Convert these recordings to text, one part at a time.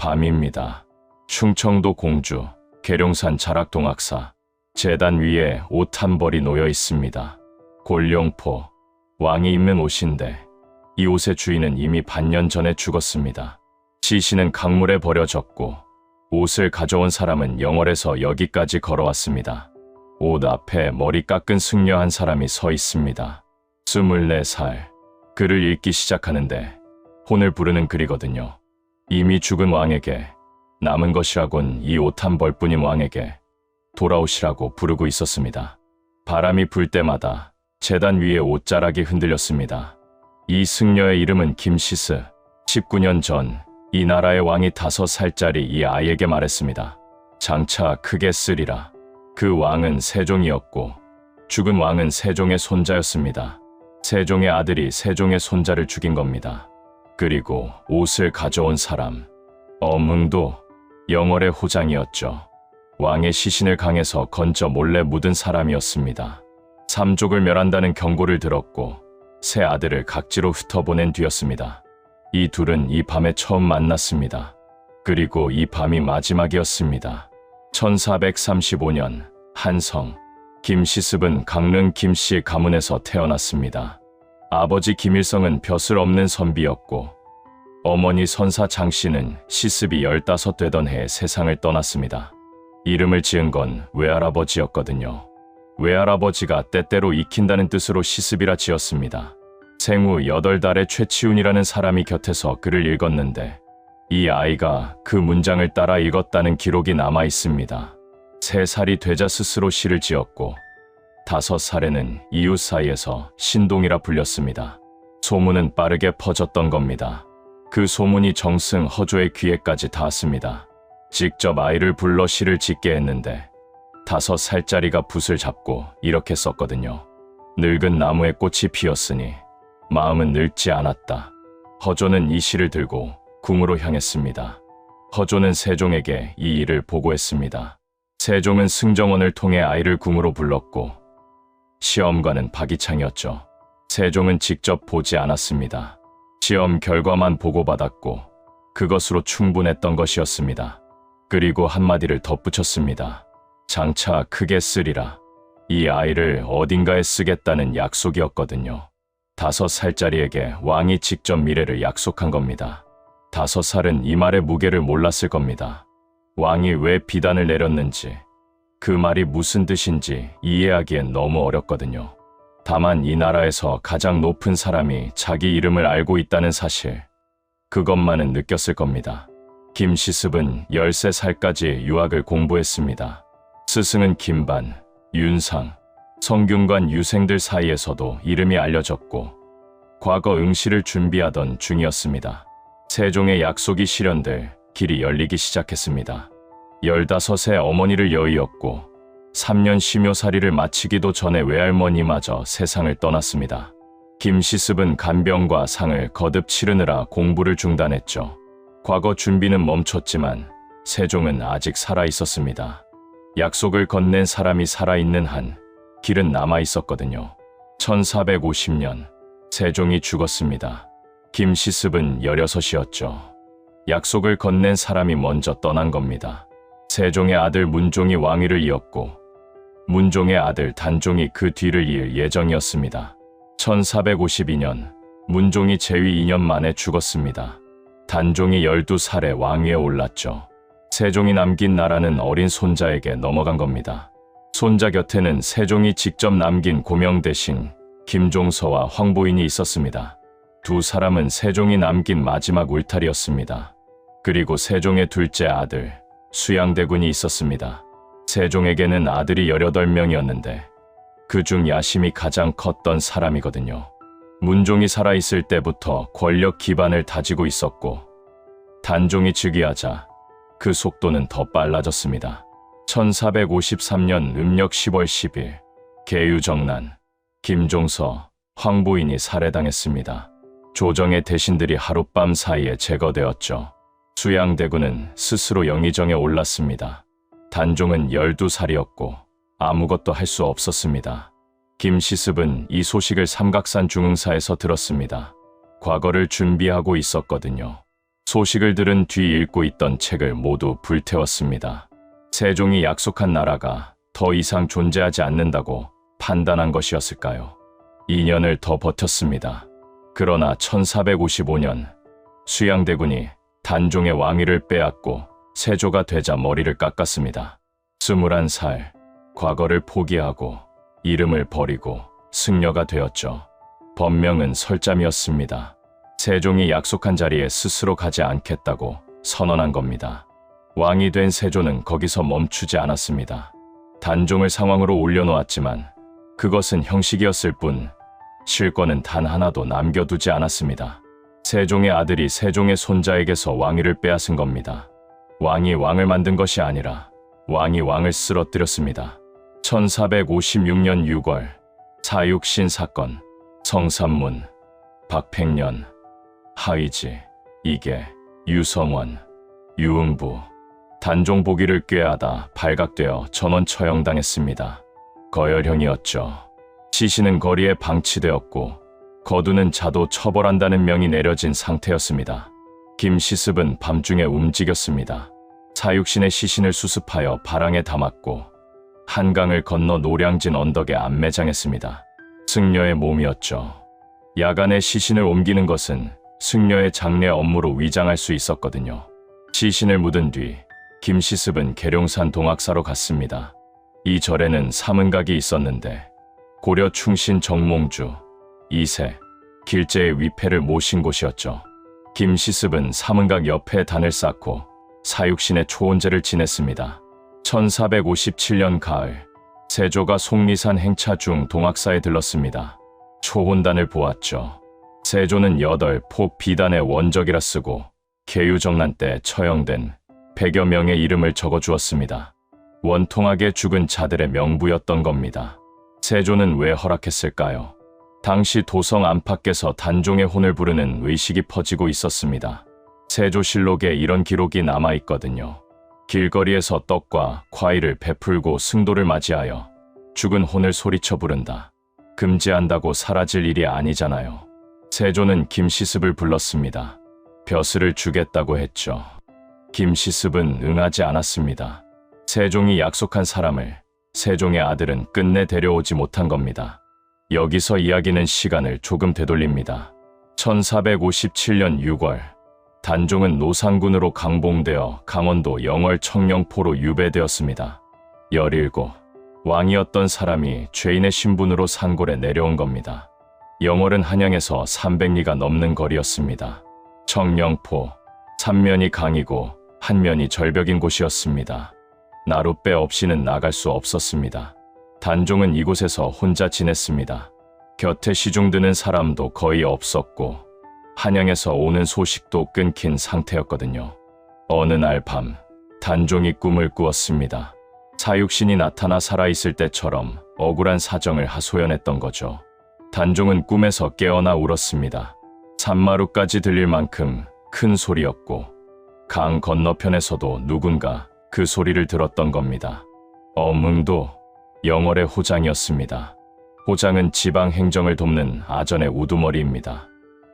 밤입니다. 충청도 공주, 계룡산 자락동학사, 제단 위에 옷 한 벌이 놓여 있습니다. 골룡포, 왕이 입는 옷인데 이 옷의 주인은 이미 반년 전에 죽었습니다. 시신은 강물에 버려졌고 옷을 가져온 사람은 영월에서 여기까지 걸어왔습니다. 옷 앞에 머리 깎은 승려 한 사람이 서 있습니다. 24살. 글을 읽기 시작하는데 혼을 부르는 글이거든요. 이미 죽은 왕에게, 남은 것이라곤 이 옷 한 벌뿐인 왕에게 돌아오시라고 부르고 있었습니다. 바람이 불 때마다 제단 위에 옷자락이 흔들렸습니다. 이 승려의 이름은 김시스. 19년 전 이 나라의 왕이 5살짜리 이 아이에게 말했습니다. 장차 크게 쓰리라. 그 왕은 세종이었고 죽은 왕은 세종의 손자였습니다. 세종의 아들이 세종의 손자를 죽인 겁니다. 그리고 옷을 가져온 사람, 엄흥도 영월의 호장이었죠. 왕의 시신을 강에서 건져 몰래 묻은 사람이었습니다. 삼족을 멸한다는 경고를 들었고 세 아들을 각지로 흩어보낸 뒤였습니다. 이 둘은 이 밤에 처음 만났습니다. 그리고 이 밤이 마지막이었습니다. 1435년 한성, 김시습은 강릉 김씨 가문에서 태어났습니다. 아버지 김일성은 벼슬 없는 선비였고 어머니 선사 장씨는 시습이 15 되던 해에 세상을 떠났습니다. 이름을 지은 건 외할아버지였거든요. 외할아버지가 때때로 익힌다는 뜻으로 시습이라 지었습니다. 생후 8달에 최치훈이라는 사람이 곁에서 글을 읽었는데 이 아이가 그 문장을 따라 읽었다는 기록이 남아 있습니다. 3살이 되자 스스로 시를 지었고 5살에는 이웃 사이에서 신동이라 불렸습니다. 소문은 빠르게 퍼졌던 겁니다. 그 소문이 정승 허조의 귀에까지 닿았습니다. 직접 아이를 불러 시를 짓게 했는데 5살짜리가 붓을 잡고 이렇게 썼거든요. 늙은 나무에 꽃이 피었으니 마음은 늙지 않았다. 허조는 이 시를 들고 궁으로 향했습니다. 허조는 세종에게 이 일을 보고했습니다. 세종은 승정원을 통해 아이를 궁으로 불렀고 시험관은 박이창이었죠. 세종은 직접 보지 않았습니다. 시험 결과만 보고받았고 그것으로 충분했던 것이었습니다. 그리고 한마디를 덧붙였습니다. 장차 크게 쓰리라. 이 아이를 어딘가에 쓰겠다는 약속이었거든요. 5살짜리에게 왕이 직접 미래를 약속한 겁니다. 5살은 이 말의 무게를 몰랐을 겁니다. 왕이 왜 비단을 내렸는지, 그 말이 무슨 뜻인지 이해하기엔 너무 어렵거든요. 다만 이 나라에서 가장 높은 사람이 자기 이름을 알고 있다는 사실, 그것만은 느꼈을 겁니다. 김시습은 13살까지 유학을 공부했습니다. 스승은 김반, 윤상, 성균관 유생들 사이에서도 이름이 알려졌고 과거 응시를 준비하던 중이었습니다. 세종의 약속이 실현될 길이 열리기 시작했습니다. 15세 어머니를 여의었고 3년 심효살이를 마치기도 전에 외할머니마저 세상을 떠났습니다. 김시습은 간병과 상을 거듭 치르느라 공부를 중단했죠. 과거 준비는 멈췄지만 세종은 아직 살아있었습니다. 약속을 건넨 사람이 살아있는 한 길은 남아있었거든요. 1450년 세종이 죽었습니다. 김시습은 16이었죠. 약속을 건넨 사람이 먼저 떠난 겁니다. 세종의 아들 문종이 왕위를 이었고 문종의 아들 단종이 그 뒤를 이을 예정이었습니다. 1452년 문종이 재위 2년 만에 죽었습니다. 단종이 12살에 왕위에 올랐죠. 세종이 남긴 나라는 어린 손자에게 넘어간 겁니다. 손자 곁에는 세종이 직접 남긴 고명 대신 김종서와 황보인이 있었습니다. 두 사람은 세종이 남긴 마지막 울타리였습니다. 그리고 세종의 둘째 아들 수양대군이 있었습니다. 세종에게는 아들이 18명이었는데 그중 야심이 가장 컸던 사람이거든요. 문종이 살아있을 때부터 권력 기반을 다지고 있었고 단종이 즉위하자 그 속도는 더 빨라졌습니다. 1453년 음력 10월 10일 계유정난, 김종서, 황보인이 살해당했습니다. 조정의 대신들이 하룻밤 사이에 제거되었죠. 수양대군은 스스로 영의정에 올랐습니다. 단종은 12살이었고 아무것도 할 수 없었습니다. 김시습은 이 소식을 삼각산 중흥사에서 들었습니다. 과거를 준비하고 있었거든요. 소식을 들은 뒤 읽고 있던 책을 모두 불태웠습니다. 세종이 약속한 나라가 더 이상 존재하지 않는다고 판단한 것이었을까요? 2년을 더 버텼습니다. 그러나 1455년 수양대군이 단종의 왕위를 빼앗고 세조가 되자 머리를 깎았습니다. 21살, 과거를 포기하고 이름을 버리고 승려가 되었죠. 법명은 설잠이었습니다. 세종이 약속한 자리에 스스로 가지 않겠다고 선언한 겁니다. 왕이 된 세조는 거기서 멈추지 않았습니다. 단종을 상왕으로 올려놓았지만 그것은 형식이었을 뿐 실권은 단 하나도 남겨두지 않았습니다. 세종의 아들이 세종의 손자에게서 왕위를 빼앗은 겁니다. 왕이 왕을 만든 것이 아니라 왕이 왕을 쓰러뜨렸습니다. 1456년 6월 사육신 사건, 성삼문, 박팽년, 하의지, 이계, 유성원, 유응부, 단종 보기를 꾀하다 발각되어 전원 처형당했습니다. 거열형이었죠. 시신은 거리에 방치되었고 거두는 자도 처벌한다는 명이 내려진 상태였습니다. 김시습은 밤중에 움직였습니다. 사육신의 시신을 수습하여 바랑에 담았고 한강을 건너 노량진 언덕에 안매장했습니다. 승려의 몸이었죠. 야간에 시신을 옮기는 것은 승려의 장례 업무로 위장할 수 있었거든요. 시신을 묻은 뒤 김시습은 계룡산 동학사로 갔습니다. 이 절에는 사문각이 있었는데 고려 충신 정몽주 2세 길제의 위패를 모신 곳이었죠. 김시습은 사문각 옆에 단을 쌓고 사육신의 초혼제를 지냈습니다. 1457년 가을 세조가 속리산 행차 중 동학사에 들렀습니다. 초혼단을 보았죠. 세조는 8폭 비단의 원적이라 쓰고 계유정난 때 처형된 100여 명의 이름을 적어주었습니다. 원통하게 죽은 자들의 명부였던 겁니다. 세조는 왜 허락했을까요? 당시 도성 안팎에서 단종의 혼을 부르는 의식이 퍼지고 있었습니다. 세조실록에 이런 기록이 남아있거든요. 길거리에서 떡과 과일을 베풀고 승도를 맞이하여 죽은 혼을 소리쳐 부른다. 금지한다고 사라질 일이 아니잖아요. 세조는 김시습을 불렀습니다. 벼슬을 주겠다고 했죠. 김시습은 응하지 않았습니다. 세종이 약속한 사람을 세종의 아들은 끝내 데려오지 못한 겁니다. 여기서 이야기는 시간을 조금 되돌립니다. 1457년 6월 단종은 노상군으로 강봉되어 강원도 영월 청령포로 유배되었습니다. 17 왕이었던 사람이 죄인의 신분으로 산골에 내려온 겁니다. 영월은 한양에서 300리가 넘는 거리였습니다. 청령포, 삼면이 강이고 한면이 절벽인 곳이었습니다. 나룻배 없이는 나갈 수 없었습니다. 단종은 이곳에서 혼자 지냈습니다. 곁에 시중드는 사람도 거의 없었고 한양에서 오는 소식도 끊긴 상태였거든요. 어느 날 밤 단종이 꿈을 꾸었습니다. 사육신이 나타나 살아있을 때처럼 억울한 사정을 하소연했던 거죠. 단종은 꿈에서 깨어나 울었습니다. 산마루까지 들릴 만큼 큰 소리였고 강 건너편에서도 누군가 그 소리를 들었던 겁니다. 엄흥도 영월의 호장이었습니다. 호장은 지방 행정을 돕는 아전의 우두머리입니다.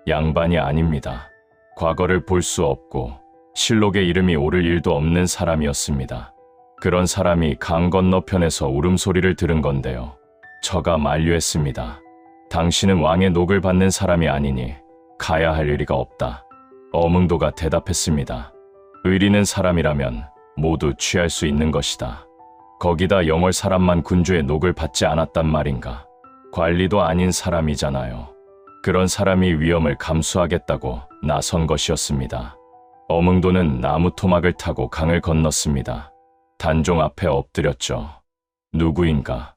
양반이 아닙니다. 과거를 볼 수 없고 실록에 이름이 오를 일도 없는 사람이었습니다. 그런 사람이 강 건너편에서 울음소리를 들은 건데요. 저가 만류했습니다. 당신은 왕의 녹을 받는 사람이 아니니 가야 할 의리가 없다. 엄흥도가 대답했습니다. 의리는 사람이라면 모두 취할 수 있는 것이다. 거기다 영월 사람만 군주의 녹을 받지 않았단 말인가. 관리도 아닌 사람이잖아요. 그런 사람이 위험을 감수하겠다고 나선 것이었습니다. 엄흥도는 나무 토막을 타고 강을 건넜습니다. 단종 앞에 엎드렸죠. 누구인가?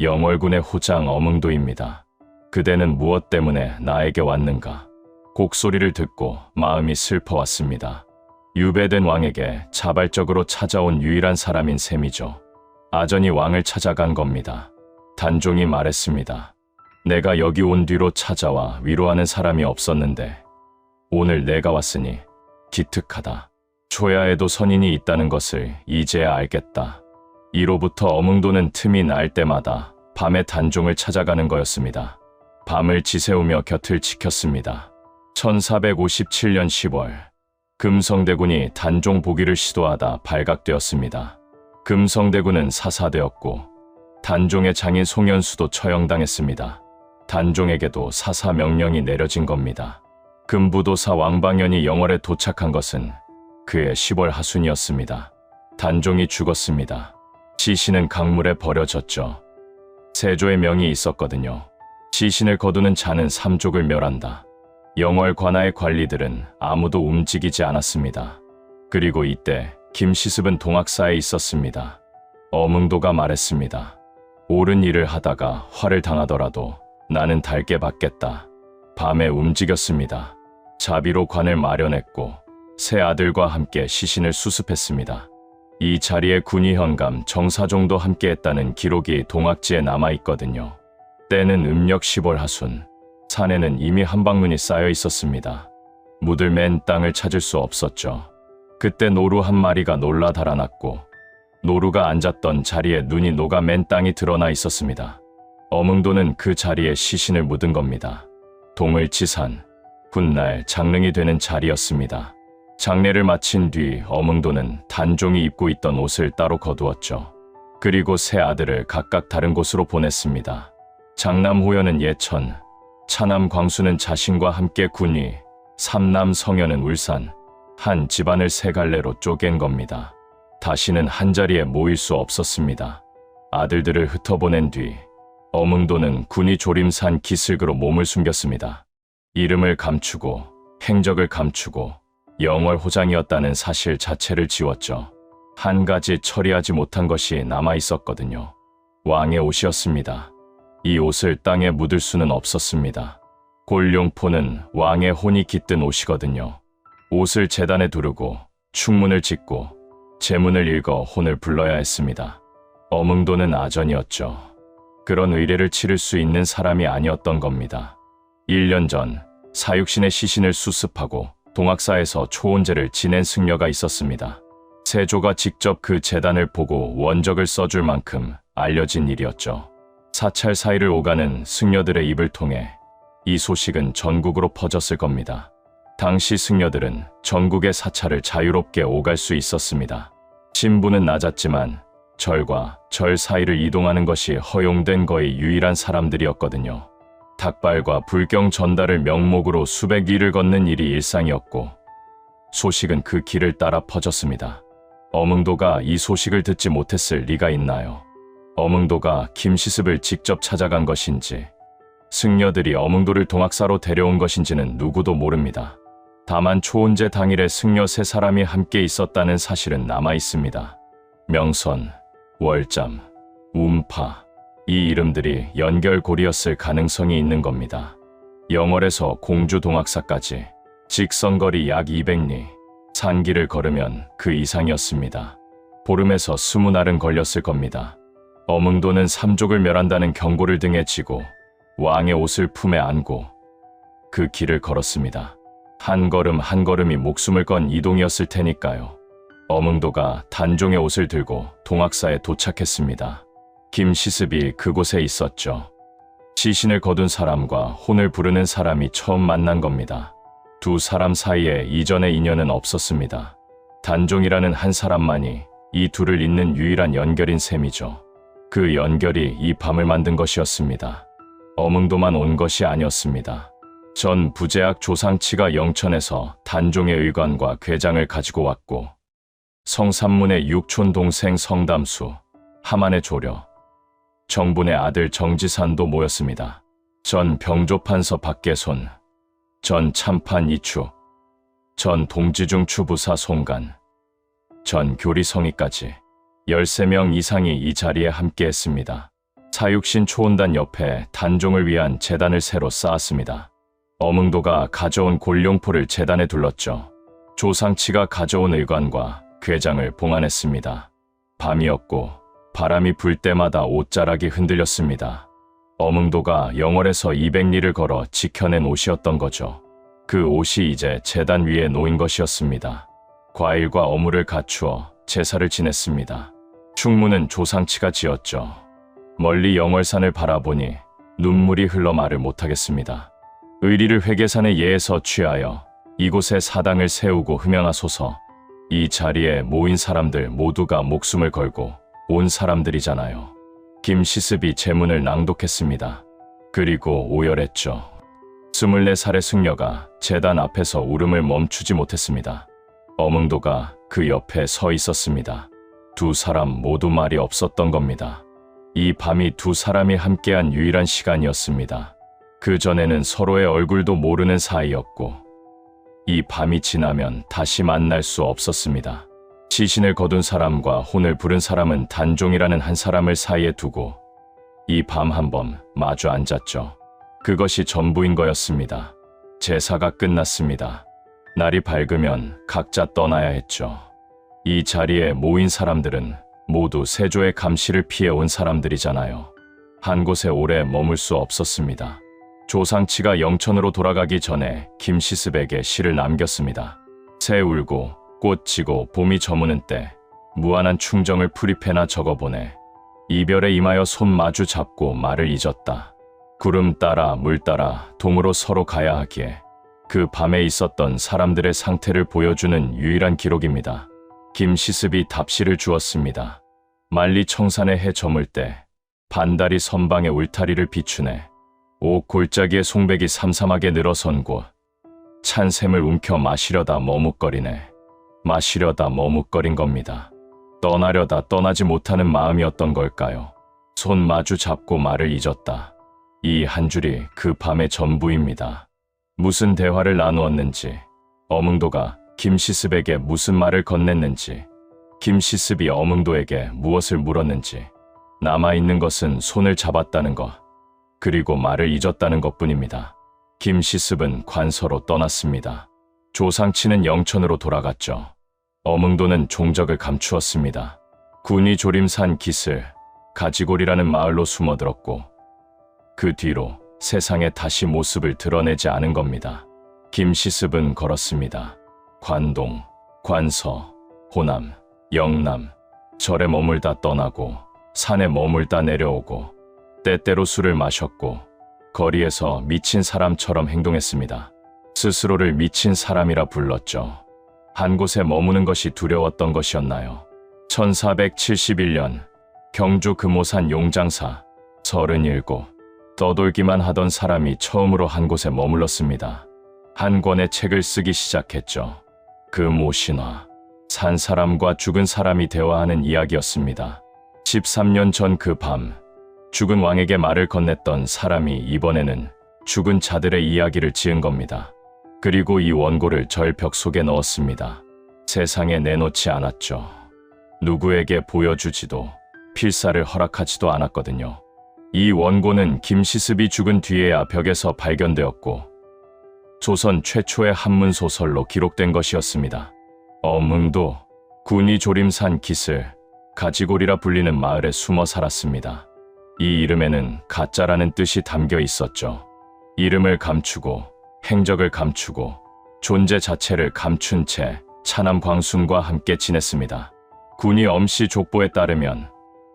영월군의 호장 엄흥도입니다. 그대는 무엇 때문에 나에게 왔는가? 곡소리를 듣고 마음이 슬퍼왔습니다. 유배된 왕에게 자발적으로 찾아온 유일한 사람인 셈이죠. 아전이 왕을 찾아간 겁니다. 단종이 말했습니다. 내가 여기 온 뒤로 찾아와 위로하는 사람이 없었는데 오늘 내가 왔으니 기특하다. 초야에도 선인이 있다는 것을 이제야 알겠다. 이로부터 엄흥도는 틈이 날 때마다 밤에 단종을 찾아가는 거였습니다. 밤을 지새우며 곁을 지켰습니다. 1457년 10월 금성대군이 단종 복위를 시도하다 발각되었습니다. 금성대군은 사사되었고 단종의 장인 송현수도 처형당했습니다. 단종에게도 사사 명령이 내려진 겁니다. 금부도사 왕방연이 영월에 도착한 것은 그해 10월 하순이었습니다. 단종이 죽었습니다. 시신은 강물에 버려졌죠. 세조의 명이 있었거든요. 시신을 거두는 자는 삼족을 멸한다. 영월 관아의 관리들은 아무도 움직이지 않았습니다. 그리고 이때 김시습은 동학사에 있었습니다. 어몽도가 말했습니다. 옳은 일을 하다가 화를 당하더라도 나는 달게 받겠다. 밤에 움직였습니다. 자비로 관을 마련했고 세 아들과 함께 시신을 수습했습니다. 이 자리에 군의현감 정사종도 함께했다는 기록이 동학지에 남아있거든요. 때는 음력 10월 하순, 산에는 이미 한방눈이 쌓여 있었습니다. 묻을 맨 땅을 찾을 수 없었죠. 그때 노루 한 마리가 놀라 달아났고 노루가 앉았던 자리에 눈이 녹아 맨 땅이 드러나 있었습니다. 어몽도는 그 자리에 시신을 묻은 겁니다. 동을치산, 훗날 장릉이 되는 자리였습니다. 장례를 마친 뒤 어몽도는 단종이 입고 있던 옷을 따로 거두었죠. 그리고 세 아들을 각각 다른 곳으로 보냈습니다. 장남 호연은 예천, 차남 광수는 자신과 함께 군위, 삼남 성현은 울산, 한 집안을 세 갈래로 쪼갠 겁니다. 다시는 한자리에 모일 수 없었습니다. 아들들을 흩어보낸 뒤 어몽도는 군위 조림산 기슭으로 몸을 숨겼습니다. 이름을 감추고 행적을 감추고 영월 호장이었다는 사실 자체를 지웠죠. 한 가지 처리하지 못한 것이 남아있었거든요. 왕의 옷이었습니다. 이 옷을 땅에 묻을 수는 없었습니다. 골룡포는 왕의 혼이 깃든 옷이거든요. 옷을 제단에 두르고 충문을 짓고 제문을 읽어 혼을 불러야 했습니다. 어몽도는 아전이었죠. 그런 의례를 치를 수 있는 사람이 아니었던 겁니다. 1년 전 사육신의 시신을 수습하고 동학사에서 초혼제를 지낸 승려가 있었습니다. 세조가 직접 그 제단을 보고 원적을 써줄 만큼 알려진 일이었죠. 사찰 사이를 오가는 승려들의 입을 통해 이 소식은 전국으로 퍼졌을 겁니다. 당시 승려들은 전국의 사찰을 자유롭게 오갈 수 있었습니다. 신분은 낮았지만 절과 절 사이를 이동하는 것이 허용된 거의 유일한 사람들이었거든요. 닭발과 불경 전달을 명목으로 수백 리를 걷는 일이 일상이었고 소식은 그 길을 따라 퍼졌습니다. 어몽도가 이 소식을 듣지 못했을 리가 있나요? 어몽도가 김시습을 직접 찾아간 것인지 승려들이 어몽도를 동학사로 데려온 것인지는 누구도 모릅니다. 다만 초혼제 당일에 승려 세 사람이 함께 있었다는 사실은 남아있습니다. 명선, 월잠, 운파, 이 이름들이 연결고리였을 가능성이 있는 겁니다. 영월에서 공주 동학사까지 직선거리 약 200리, 산길을 걸으면 그 이상이었습니다. 보름에서 20날은 걸렸을 겁니다. 어몽도는 삼족을 멸한다는 경고를 등에 지고 왕의 옷을 품에 안고 그 길을 걸었습니다. 한 걸음 한 걸음이 목숨을 건 이동이었을 테니까요. 어몽도가 단종의 옷을 들고 동학사에 도착했습니다. 김시습이 그곳에 있었죠. 시신을 거둔 사람과 혼을 부르는 사람이 처음 만난 겁니다. 두 사람 사이에 이전의 인연은 없었습니다. 단종이라는 한 사람만이 이 둘을 잇는 유일한 연결인 셈이죠. 그 연결이 이 밤을 만든 것이었습니다. 어몽도만 온 것이 아니었습니다. 전 부제학 조상치가 영천에서 단종의 의관과 궤장을 가지고 왔고 성삼문의 육촌 동생 성담수, 하만의 조려, 정분의 아들 정지산도 모였습니다. 전 병조판서 박계손, 전 참판 이추, 전 동지중 추부사 송간, 전 교리성의까지 13명 이상이 이 자리에 함께했습니다. 사육신 초혼단 옆에 단종을 위한 제단을 새로 쌓았습니다. 어몽도가 가져온 골룡포를 제단에 둘렀죠. 조상치가 가져온 의관과 궤장을 봉안했습니다. 밤이었고 바람이 불 때마다 옷자락이 흔들렸습니다. 어몽도가 영월에서 200리를 걸어 지켜낸 옷이었던 거죠. 그 옷이 이제 제단 위에 놓인 것이었습니다. 과일과 어물을 갖추어 제사를 지냈습니다. 충무는 조상치가 지었죠. 멀리 영월산을 바라보니 눈물이 흘러 말을 못하겠습니다. 의리를 회계산의 예에서 취하여 이곳에 사당을 세우고 흠양하소서. 이 자리에 모인 사람들 모두가 목숨을 걸고 온 사람들이잖아요. 김시습이 제문을 낭독했습니다. 그리고 오열했죠. 24살의 승려가 제단 앞에서 울음을 멈추지 못했습니다. 어몽도가 그 옆에 서 있었습니다. 두 사람 모두 말이 없었던 겁니다. 이 밤이 두 사람이 함께한 유일한 시간이었습니다. 그 전에는 서로의 얼굴도 모르는 사이였고 이 밤이 지나면 다시 만날 수 없었습니다. 시신을 거둔 사람과 혼을 부른 사람은 단종이라는 한 사람을 사이에 두고 이 밤 한번 마주 앉았죠. 그것이 전부인 거였습니다. 제사가 끝났습니다. 날이 밝으면 각자 떠나야 했죠. 이 자리에 모인 사람들은 모두 세조의 감시를 피해온 사람들이잖아요. 한 곳에 오래 머물 수 없었습니다. 조상치가 영천으로 돌아가기 전에 김시습에게 시를 남겼습니다. 새 울고 꽃 지고 봄이 저무는 때 무한한 충정을 풀이패나 적어보내. 이별에 임하여 손 마주 잡고 말을 잊었다. 구름 따라 물 따라 동으로 서로 가야 하기에 그 밤에 있었던 사람들의 상태를 보여주는 유일한 기록입니다. 김시습이 답시를 주었습니다. 만리 청산의 해 저물 때 반달이 선방의 울타리를 비추네. 오 골짜기에 송백이 삼삼하게 늘어선 곳 찬 샘을 움켜 마시려다 머뭇거리네. 마시려다 머뭇거린 겁니다. 떠나려다 떠나지 못하는 마음이었던 걸까요? 손 마주 잡고 말을 잊었다. 이 한 줄이 그 밤의 전부입니다. 무슨 대화를 나누었는지, 어몽도가 김시습에게 무슨 말을 건넸는지, 김시습이 어몽도에게 무엇을 물었는지, 남아있는 것은 손을 잡았다는 것, 그리고 말을 잊었다는 것뿐입니다. 김시습은 관서로 떠났습니다. 조상치는 영천으로 돌아갔죠. 어몽도는 종적을 감추었습니다. 군이 조림산 기슬, 가지골이라는 마을로 숨어들었고 그 뒤로 세상에 다시 모습을 드러내지 않은 겁니다. 김시습은 걸었습니다. 관동, 관서, 호남, 영남, 절에 머물다 떠나고 산에 머물다 내려오고 때때로 술을 마셨고 거리에서 미친 사람처럼 행동했습니다. 스스로를 미친 사람이라 불렀죠. 한 곳에 머무는 것이 두려웠던 것이었나요? 1471년 경주 금오산 용장사 37 떠돌기만 하던 사람이 처음으로 한 곳에 머물렀습니다. 한 권의 책을 쓰기 시작했죠. 금오신화, 산 사람과 죽은 사람이 대화하는 이야기였습니다. 13년 전 그 밤 죽은 왕에게 말을 건넸던 사람이 이번에는 죽은 자들의 이야기를 지은 겁니다. 그리고 이 원고를 절벽 속에 넣었습니다. 세상에 내놓지 않았죠. 누구에게 보여주지도 필사를 허락하지도 않았거든요. 이 원고는 김시습이 죽은 뒤에야 벽에서 발견되었고 조선 최초의 한문 소설로 기록된 것이었습니다. 어몽도 군이 조림산 기슬, 가지골이라 불리는 마을에 숨어 살았습니다. 이 이름에는 가짜라는 뜻이 담겨 있었죠. 이름을 감추고 행적을 감추고 존재 자체를 감춘 채 차남 광순과 함께 지냈습니다. 군이 엄씨 족보에 따르면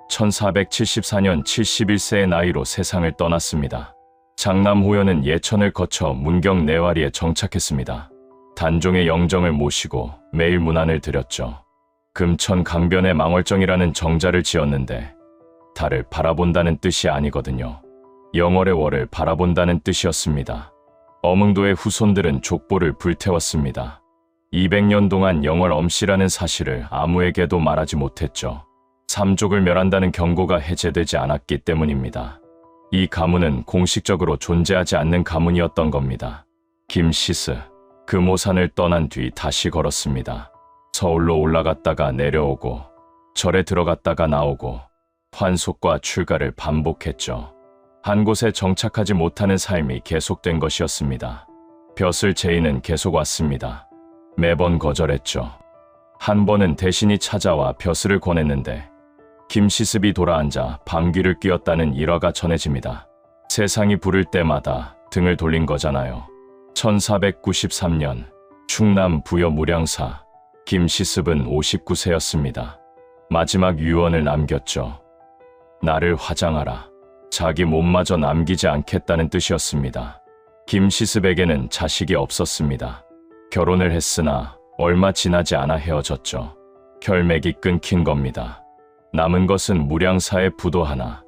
1474년 71세의 나이로 세상을 떠났습니다. 장남 호연은 예천을 거쳐 문경 내와리에 정착했습니다. 단종의 영정을 모시고 매일 문안을 드렸죠. 금천 강변에 망월정이라는 정자를 지었는데 달을 바라본다는 뜻이 아니거든요. 영월의 월을 바라본다는 뜻이었습니다. 어몽도의 후손들은 족보를 불태웠습니다. 200년 동안 영월 엄씨라는 사실을 아무에게도 말하지 못했죠. 삼족을 멸한다는 경고가 해제되지 않았기 때문입니다. 이 가문은 공식적으로 존재하지 않는 가문이었던 겁니다. 김시습, 금오산을 떠난 뒤 다시 걸었습니다. 서울로 올라갔다가 내려오고 절에 들어갔다가 나오고 환속과 출가를 반복했죠. 한 곳에 정착하지 못하는 삶이 계속된 것이었습니다. 벼슬 제의는 계속 왔습니다. 매번 거절했죠. 한 번은 대신이 찾아와 벼슬을 권했는데 김시습이 돌아앉아 방귀를 뀌었다는 일화가 전해집니다. 세상이 부를 때마다 등을 돌린 거잖아요. 1493년 충남 부여 무량사 김시습은 59세였습니다. 마지막 유언을 남겼죠. 나를 화장하라. 자기 몸마저 남기지 않겠다는 뜻이었습니다. 김시습에게는 자식이 없었습니다. 결혼을 했으나 얼마 지나지 않아 헤어졌죠. 혈맥이 끊긴 겁니다. 남은 것은 무량사의 부도 하나,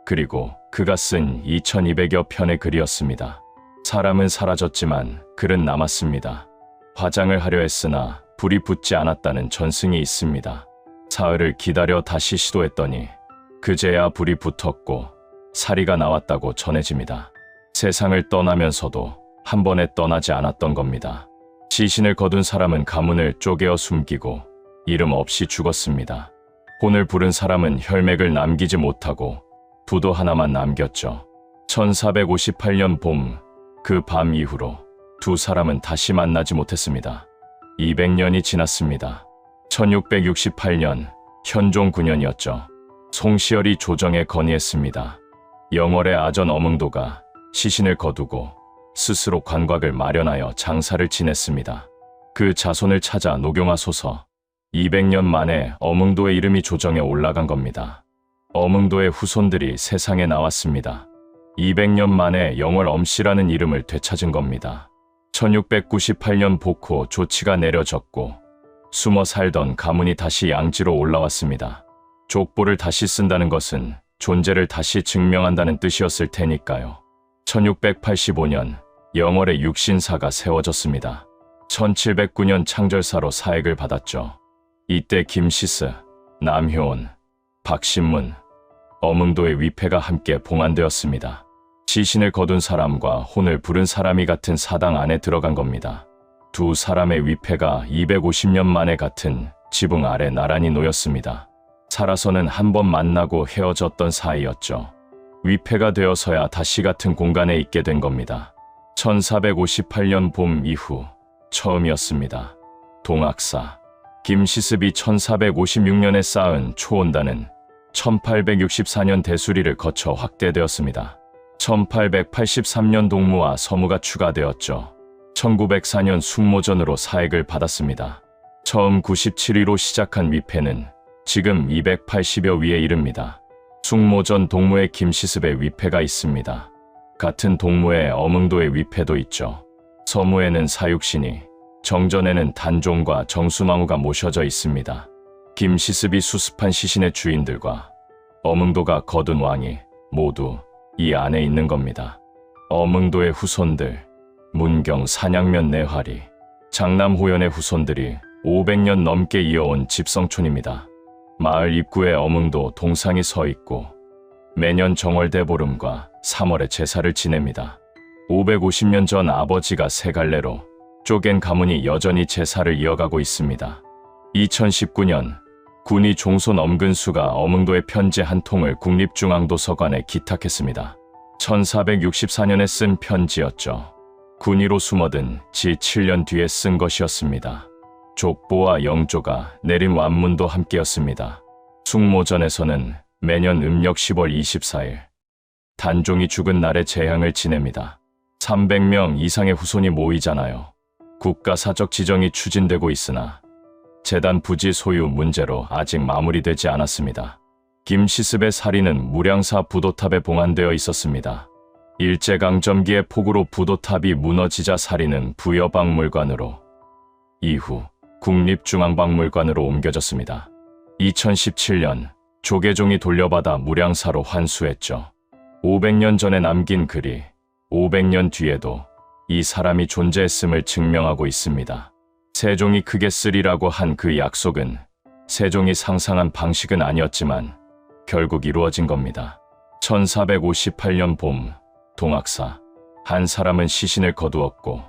그리고 그가 쓴 2200여 편의 글이었습니다. 사람은 사라졌지만 글은 남았습니다. 화장을 하려 했으나 불이 붙지 않았다는 전승이 있습니다. 사흘을 기다려 다시 시도했더니 그제야 불이 붙었고 사리가 나왔다고 전해집니다. 세상을 떠나면서도 한 번에 떠나지 않았던 겁니다. 시신을 거둔 사람은 가문을 쪼개어 숨기고 이름 없이 죽었습니다. 혼을 부른 사람은 혈맥을 남기지 못하고 부도 하나만 남겼죠. 1458년 봄, 그 밤 이후로 두 사람은 다시 만나지 못했습니다. 200년이 지났습니다. 1668년, 현종 9년이었죠. 송시열이 조정에 건의했습니다. 영월의 아전 어몽도가 시신을 거두고 스스로 관곽을 마련하여 장사를 지냈습니다. 그 자손을 찾아 녹용하소서. 200년 만에 어몽도의 이름이 조정에 올라간 겁니다. 어몽도의 후손들이 세상에 나왔습니다. 200년 만에 영월 엄씨라는 이름을 되찾은 겁니다. 1698년 복호 조치가 내려졌고 숨어 살던 가문이 다시 양지로 올라왔습니다. 족보를 다시 쓴다는 것은 존재를 다시 증명한다는 뜻이었을 테니까요. 1685년 영월의 육신사가 세워졌습니다. 1709년 창절사로 사액을 받았죠. 이때 김시스, 남효온, 박신문, 어몽도의 위패가 함께 봉안되었습니다. 시신을 거둔 사람과 혼을 부른 사람이 같은 사당 안에 들어간 겁니다. 두 사람의 위패가 250년 만에 같은 지붕 아래 나란히 놓였습니다. 살아서는 한 번 만나고 헤어졌던 사이였죠. 위패가 되어서야 다시 같은 공간에 있게 된 겁니다. 1458년 봄 이후 처음이었습니다. 동학사 김시습이 1456년에 쌓은 초원단은 1864년 대수리를 거쳐 확대되었습니다. 1883년 동무와 서무가 추가되었죠. 1904년 숙모전으로 사액을 받았습니다. 처음 97위로 시작한 위패는 지금 280여 위에 이릅니다. 숙모전 동무의 김시습의 위패가 있습니다. 같은 동무의 어몽도의 위패도 있죠. 서무에는 사육신이, 정전에는 단종과 정수망우가 모셔져 있습니다. 김시습이 수습한 시신의 주인들과 어몽도가 거둔 왕이 모두 이 안에 있는 겁니다. 어몽도의 후손들, 문경 산양면 내화리, 장남호연의 후손들이 500년 넘게 이어온 집성촌입니다. 마을 입구에 어몽도 동상이 서 있고 매년 정월대 보름과 3월에 제사를 지냅니다. 550년 전 아버지가 세 갈래로 쪼갠 가문이 여전히 제사를 이어가고 있습니다. 2019년 군이 종손 엄근수가 어몽도의 편지 한 통을 국립중앙도서관에 기탁했습니다. 1464년에 쓴 편지였죠. 군의로 숨어든 지 7년 뒤에 쓴 것이었습니다. 족보와 영조가 내린 완문도 함께였습니다. 숙모전에서는 매년 음력 10월 24일 단종이 죽은 날의 재향을 지냅니다. 300명 이상의 후손이 모이잖아요. 국가사적 지정이 추진되고 있으나 재단 부지 소유 문제로 아직 마무리되지 않았습니다. 김시습의 사리는 무량사 부도탑에 봉안되어 있었습니다. 일제강점기의 폭우로 부도탑이 무너지자 사리는 부여박물관으로, 이후 국립중앙박물관으로 옮겨졌습니다. 2017년 조계종이 돌려받아 무량사로 환수했죠. 500년 전에 남긴 글이 500년 뒤에도 이 사람이 존재했음을 증명하고 있습니다. 세종이 크게 쓰리라고 한 그 약속은 세종이 상상한 방식은 아니었지만 결국 이루어진 겁니다. 1458년 봄, 동학사. 한 사람은 시신을 거두었고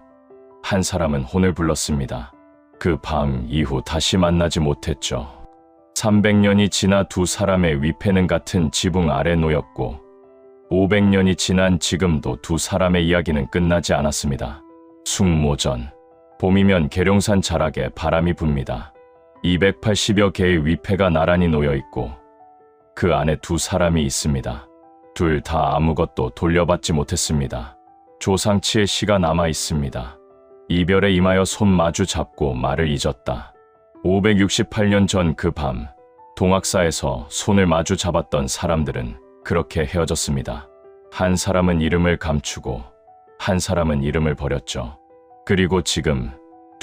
한 사람은 혼을 불렀습니다. 그 밤 이후 다시 만나지 못했죠. 300년이 지나 두 사람의 위패는 같은 지붕 아래 놓였고 500년이 지난 지금도 두 사람의 이야기는 끝나지 않았습니다. 숙모전. 봄이면 계룡산 자락에 바람이 붑니다. 280여 개의 위패가 나란히 놓여있고 그 안에 두 사람이 있습니다. 둘 다 아무것도 돌려받지 못했습니다. 조상치의 시가 남아 있습니다. 이별에 임하여 손 마주 잡고 말을 잊었다. 568년 전 그 밤, 동학사에서 손을 마주 잡았던 사람들은 그렇게 헤어졌습니다. 한 사람은 이름을 감추고 한 사람은 이름을 버렸죠. 그리고 지금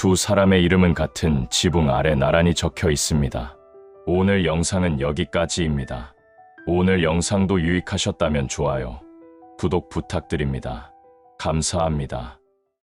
두 사람의 이름은 같은 지붕 아래 나란히 적혀 있습니다. 오늘 영상은 여기까지입니다. 오늘 영상도 유익하셨다면 좋아요, 구독 부탁드립니다. 감사합니다.